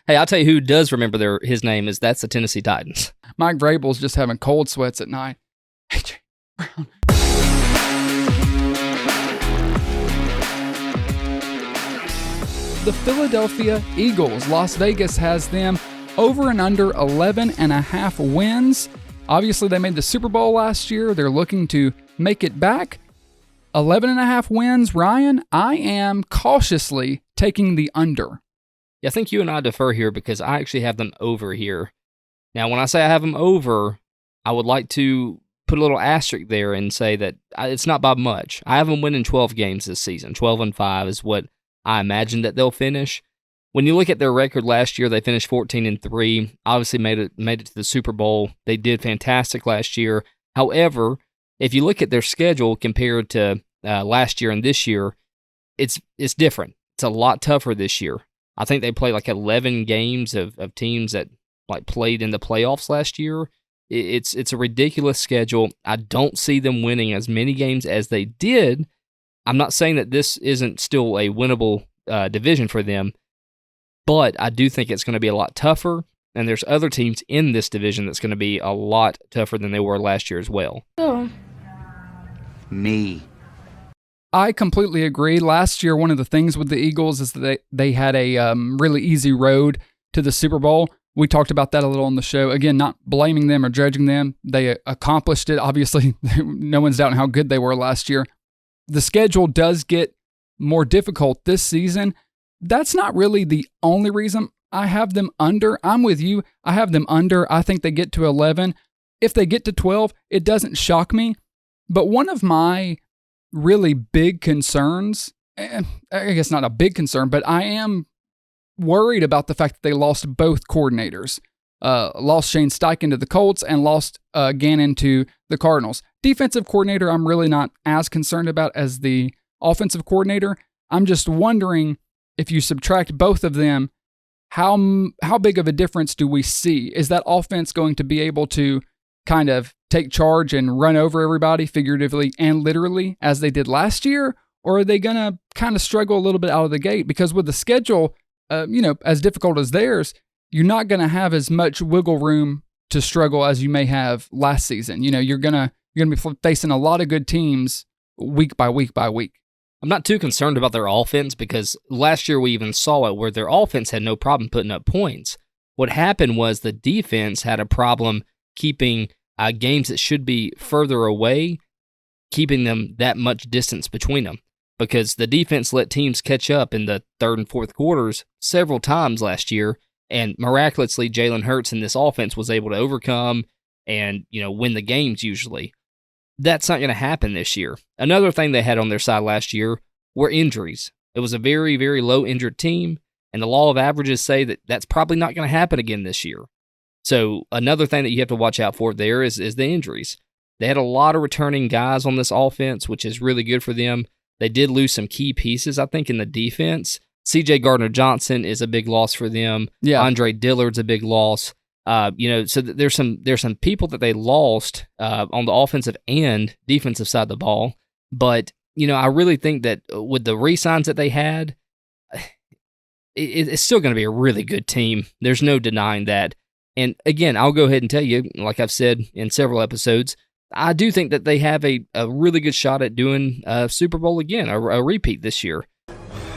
Hey, I'll tell you who does remember his name is that's the Tennessee Titans. Mike Vrabel's just having cold sweats at night. AJ Brown. The Philadelphia Eagles. Las Vegas has them over and under 11.5 wins. Obviously, they made the Super Bowl last year. They're looking to make it back. 11.5 wins. Ryan, I am cautiously taking the under. Yeah, I think you and I defer here because I actually have them over here. Now, when I say I have them over, I would like to put a little asterisk there and say that it's not by much. I have them winning 12 games this season. 12-5 is what I imagine that they'll finish. When you look at their record last year, they finished 14-3. Obviously made it to the Super Bowl. They did fantastic last year. However, if you look at their schedule compared to last year and this year, it's different. It's a lot tougher this year. I think they played like 11 games of teams that like played in the playoffs last year. It's a ridiculous schedule. I don't see them winning as many games as they did. I'm not saying that this isn't still a winnable division for them, but I do think it's going to be a lot tougher, and there's other teams in this division that's going to be a lot tougher than they were last year as well. Oh. Me. I completely agree. Last year, one of the things with the Eagles is that they had a really easy road to the Super Bowl. We talked about that a little on the show. Again, not blaming them or judging them. They accomplished it. Obviously, no one's doubting how good they were last year. The schedule does get more difficult this season. That's not really the only reason I have them under. I'm with you. I have them under. I think they get to 11. If they get to 12, it doesn't shock me. But one of my really big concerns, I guess not a big concern, but I am worried about the fact that they lost both coordinators. Lost Shane Steichen to the Colts and lost Gannon to the Cardinals. Defensive coordinator, I'm really not as concerned about as the offensive coordinator. I'm just wondering if you subtract both of them, how big of a difference do we see? Is that offense going to be able to kind of take charge and run over everybody figuratively and literally as they did last year? Or are they going to kind of struggle a little bit out of the gate? Because with the schedule, as difficult as theirs, you're not going to have as much wiggle room to struggle as you may have last season. You're going to be facing a lot of good teams week by week by week. I'm not too concerned about their offense because last year we even saw it where their offense had no problem putting up points. What happened was the defense had a problem keeping games that should be further away, keeping them that much distance between them, because the defense let teams catch up in the third and fourth quarters several times last year, and miraculously Jalen Hurts in this offense was able to overcome and win the games usually. That's not going to happen this year. Another thing they had on their side last year were injuries. It was a very, very low injured team, and the law of averages say that that's probably not going to happen again this year. So another thing that you have to watch out for there is the injuries. They had a lot of returning guys on this offense, which is really good for them. They did lose some key pieces, I think, in the defense. C.J. Gardner-Johnson is a big loss for them. Yeah. Andre Dillard's a big loss. So there's some people that they lost on the offensive and defensive side of the ball. But, I really think that with the re-signs that they had, it's still going to be a really good team. There's no denying that. And again, I'll go ahead and tell you, like I've said in several episodes, I do think that they have a really good shot at doing a Super Bowl again, a repeat this year.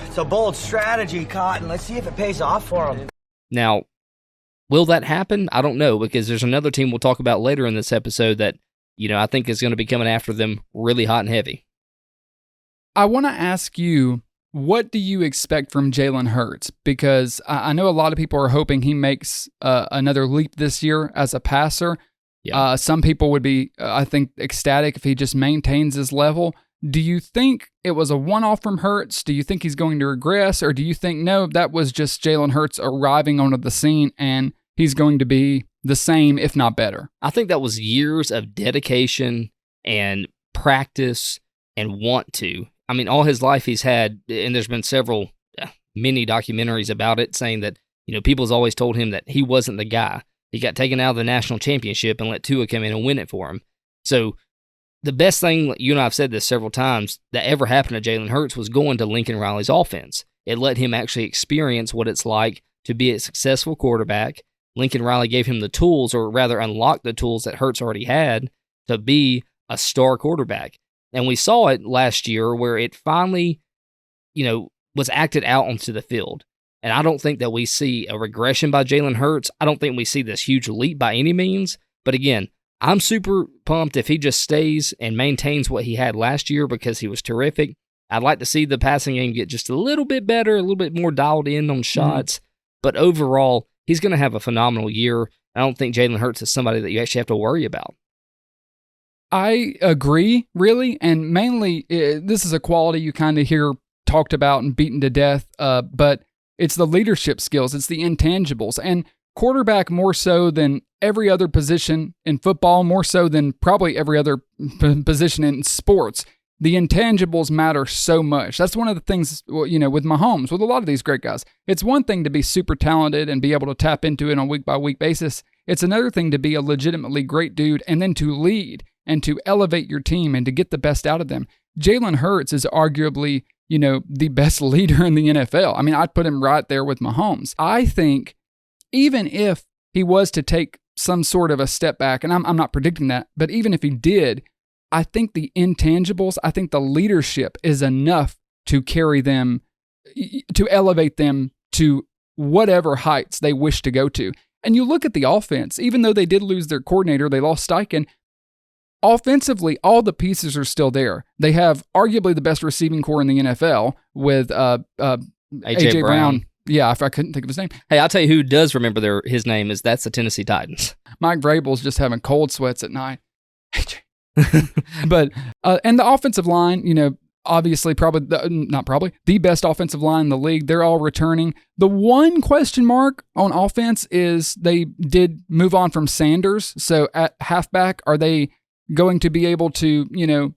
It's a bold strategy, Cotton. Let's see if it pays off for them. Now, will that happen? I don't know, because there's another team we'll talk about later in this episode that, I think is going to be coming after them really hot and heavy. I want to ask you, what do you expect from Jalen Hurts? Because I know a lot of people are hoping he makes another leap this year as a passer. Yeah. Some people would be, I think, ecstatic if he just maintains his level. Do you think it was a one-off from Hurts? Do you think he's going to regress? Or do you think, no, that was just Jalen Hurts arriving onto the scene and he's going to be the same, if not better? I think that was years of dedication and practice and want to. I mean, all his life he's had, and there's been several mini documentaries about it, saying that, people's always told him that he wasn't the guy. He got taken out of the national championship and let Tua come in and win it for him. So the best thing, you and I have said this several times, that ever happened to Jalen Hurts was going to Lincoln Riley's offense. It let him actually experience what it's like to be a successful quarterback. Lincoln Riley gave him the tools, or rather unlocked the tools that Hurts already had to be a star quarterback. And we saw it last year where it finally, was acted out onto the field. And I don't think that we see a regression by Jalen Hurts. I don't think we see this huge leap by any means. But again, I'm super pumped if he just stays and maintains what he had last year because he was terrific. I'd like to see the passing game get just a little bit better, a little bit more dialed in on shots. But overall, he's going to have a phenomenal year. I don't think Jalen Hurts is somebody that you actually have to worry about. I agree, really. And mainly, this is a quality you kind of hear talked about and beaten to death. But it's the leadership skills. It's the intangibles. And quarterback more so than every other position in football, more so than probably every other position in sports. The intangibles matter so much. That's one of the things, with Mahomes, with a lot of these great guys. It's one thing to be super talented and be able to tap into it on a week-by-week basis. It's another thing to be a legitimately great dude and then to lead and to elevate your team and to get the best out of them. Jalen Hurts is arguably, the best leader in the NFL. I mean, I'd put him right there with Mahomes. I think even if he was to take some sort of a step back, and I'm not predicting that, but even if he did, I think the intangibles, I think the leadership is enough to carry them, to elevate them to whatever heights they wish to go to. And you look at the offense, even though they did lose their coordinator, they lost Steichen, offensively, all the pieces are still there. They have arguably the best receiving core in the NFL with A.J. Brown. Yeah, I couldn't think of his name. Hey, I'll tell you who does remember his name that's the Tennessee Titans. Mike Vrabel's just having cold sweats at night. AJ. But and the offensive line, obviously the best offensive line in the league. They're all returning. The one question mark on offense is they did move on from Sanders. So at halfback, are they going to be able to,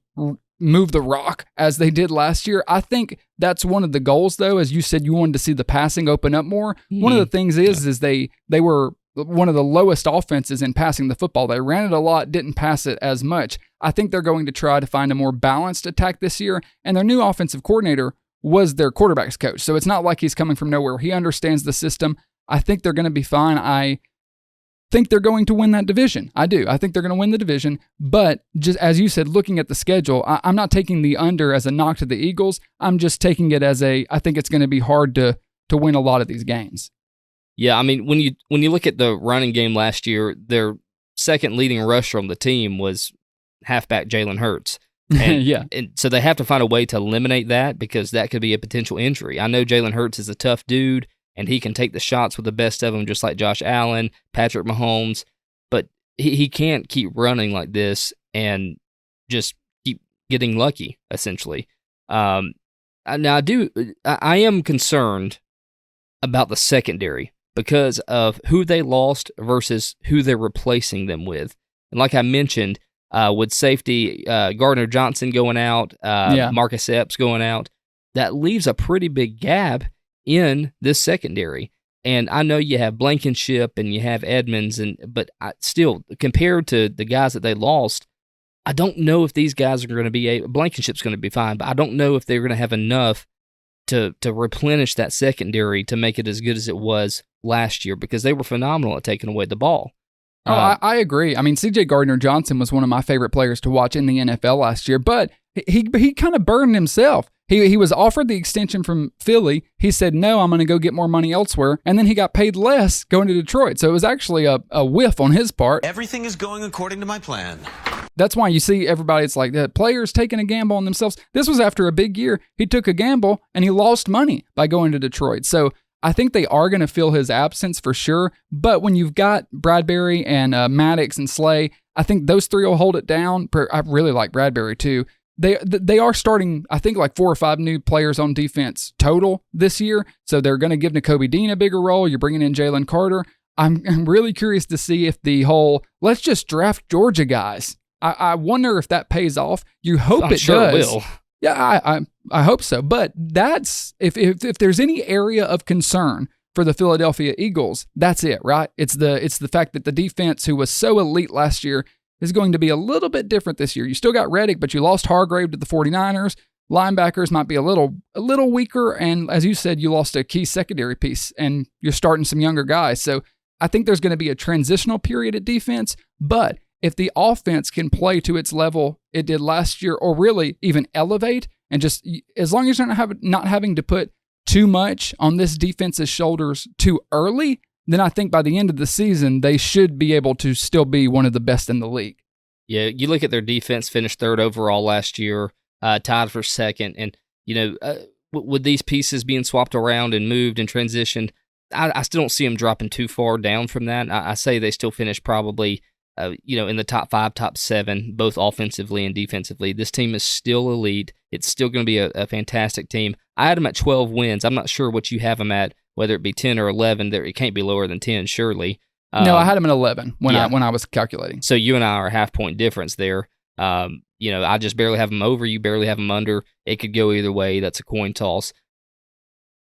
move the rock as they did last year? I think that's one of the goals, though. As you said, you wanted to see the passing open up more. One of the things is they were one of the lowest offenses in passing the football. They ran it a lot, didn't pass it as much. I think they're going to try to find a more balanced attack this year, and their new offensive coordinator was their quarterback's coach. So it's not like he's coming from nowhere. He understands the system. I think they're going to be fine. I think they're going to win that division. I do. I think they're going to win the division. But just as you said, looking at the schedule, I'm not taking the under as a knock to the Eagles. I'm just taking it as I think it's going to be hard to win a lot of these games. Yeah, I mean, when you look at the running game last year, their second leading rusher on the team was halfback Jalen Hurts. And, yeah. And so they have to find a way to eliminate that because that could be a potential injury. I know Jalen Hurts is a tough dude, and he can take the shots with the best of them, just like Josh Allen, Patrick Mahomes, but he can't keep running like this and just keep getting lucky, essentially. Now, I am concerned about the secondary because of who they lost versus who they're replacing them with. And like I mentioned, with safety, Gardner Johnson going out, Marcus Epps going out, that leaves a pretty big gap in this secondary. And I know you have Blankenship and you have Edmonds, but still, compared to the guys that they lost, I don't know if these guys are going to be Blankenship's going to be fine, but I don't know if they're going to have enough to replenish that secondary to make it as good as it was last year because they were phenomenal at taking away the ball. I agree. I mean, C.J. Gardner-Johnson was one of my favorite players to watch in the NFL last year, but he kind of burned himself. He was offered the extension from Philly. He said, no, I'm going to go get more money elsewhere. And then he got paid less going to Detroit. So it was actually a whiff on his part. Everything is going according to my plan. That's why you see everybody, it's like the players taking a gamble on themselves. This was after a big year. He took a gamble and he lost money by going to Detroit. So I think they are going to feel his absence for sure. But when you've got Bradbury and Maddox and Slay, I think those three will hold it down. I really like Bradbury too. They are starting, I think, like 4 or 5 new players on defense total this year. So they're going to give Nakobe Dean a bigger role. You're bringing in Jalen Carter. I'm really curious to see if the whole, let's just draft Georgia guys. I wonder if that pays off. You hope it sure does. It will. Yeah, I hope so. But that's, if there's any area of concern for the Philadelphia Eagles, that's it, right? It's the fact that the defense, who was so elite last year, is going to be a little bit different this year. You still got Reddick, but you lost Hargrave to the 49ers. Linebackers might be a little weaker, and as you said, you lost a key secondary piece, and you're starting some younger guys. So I think there's going to be a transitional period at defense, but if the offense can play to its level it did last year, or really even elevate, and just as long as you're not having to put too much on this defense's shoulders too early, then I think by the end of the season, they should be able to still be one of the best in the league. Yeah, you look at their defense, finished third overall last year, tied for second, and with these pieces being swapped around and moved and transitioned, I still don't see them dropping too far down from that. I say they still finish probably, in the top 5, top 7, both offensively and defensively. This team is still elite. It's still going to be a fantastic team. I had them at 12 wins. I'm not sure what you have them at, whether it be 10 or 11. It can't be lower than 10, surely. No, I had them at 11 when I was calculating. So you and I are a half-point difference there. I just barely have them over. You barely have them under. It could go either way. That's a coin toss.